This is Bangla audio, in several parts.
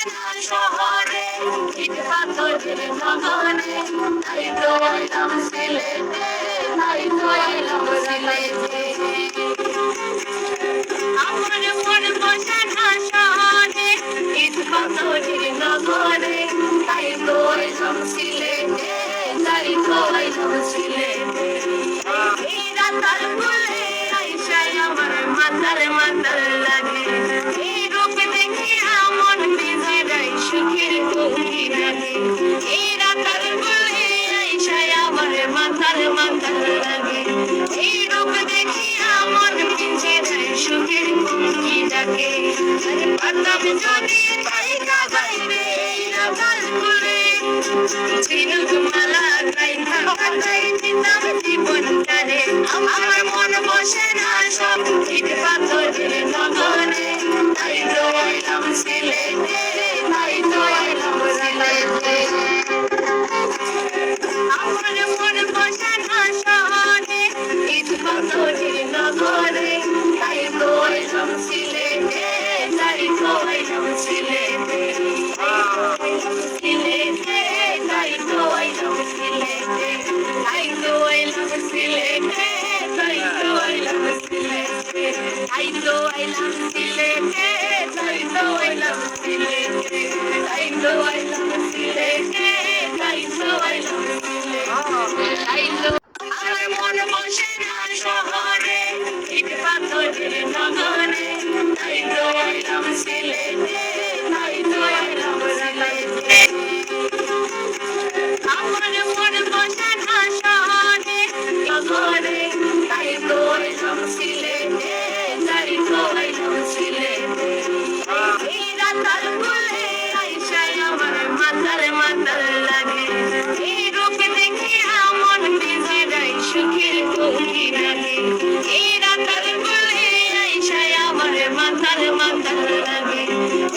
শহরে ইট পাথরের নগরে তাই তো এলাম সিলেটে তাই তো এলাম সিলেটে আমার মন বসে না শহরে ইট পাথরের নগরে তাই তো এলাম সিলেটে তাই তো এলাম সিলেটে এই রাতার বলে আইসায় আমার মাতার মাতার লাগে এই রূপ দেখে মন বেজে যায় সুখের কৌকি লাগে এই রাতার বলে আইসায় আমার মাতার মাতার লাগে এই রূপ দেখে মন বেজে যায় সুখের কৌকি লাগে আরে পাতাম যদি তাইকা বাইরে এই রাতার বলে ঝিনুক মালা গাইথা কাটাই দিতাম জীবনটারে আমার মন বসে না সব ইট পাথরের নগরে তাই তো এলাম সিলেটে তাই তো এলাম সিলেটে আমার মন বসে না শহরে ইট পাথরের নগরে তাই তো এলাম সিলেটে তাই তো এলাম সিলেটে সিলেটে তাই তো এলাম সিলেটে তাই তো এলাম সিলেটে তাই তো এলাম সিলেটে তাই তো এলাম সিলেটে তাই তো এলাম সিলেটে তাই তো এলাম সিলেটে তাই তো এলাম সিলেটে তাই তো আমার মন বসে না শহরে ইট পাথরের নগরে তাই তো এলাম সিলেটে তাই তো এলাম সিলেটে আমার মন বসে না শহরে নগরে তাই তো এলাম সিলেটে তাই তো এলাম সিলেটে এই রাতার বলে আইসায় আমার মাতার মাতার লাগে এই রূপ দেখে মন বেজে যায় সুখের কৌকি লাগে এই রাতার বলে আইসায় আমার মাতার মাতার লাগে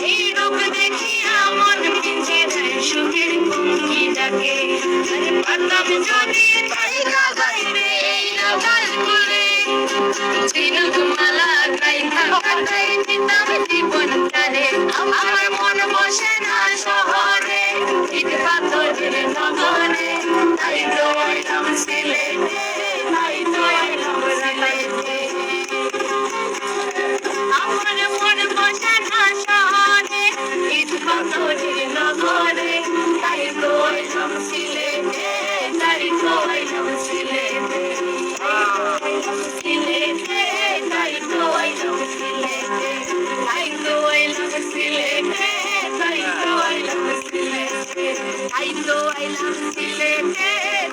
এই রূপ দেখে মন বেজে যায় সুখের কৌকি লাগে আরে পাতাম যদি তাইকা বাইরে এই রাতার বলে ঝিনুক মালা গাইথা কাটাই দিতাম জীবনটারে আমার মন বসে না শহরে ইট পাথরের নগরে তাই তো এলাম সিলেটে তাই তো এলাম সিলেটে আমার মন বসে না শহরে ইট পাথরের নগরে তাই তো এলাম সিলেটে তাই তো এলাম সিলেটে সিলেটে তাই তো এলাম সিলেটে তাই তো এলাম সিলেটে তাই তো এলাম সিলেটে তাই তো এলাম সিলেটে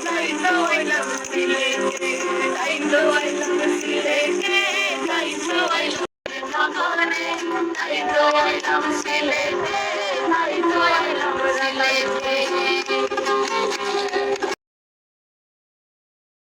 তাই তো এলাম সিলেটে তাই তো এলাম সিলেটে তাই তো এলাম নগরে তাই তো এলাম সিলেটে তাই তো এলাম সিলেটে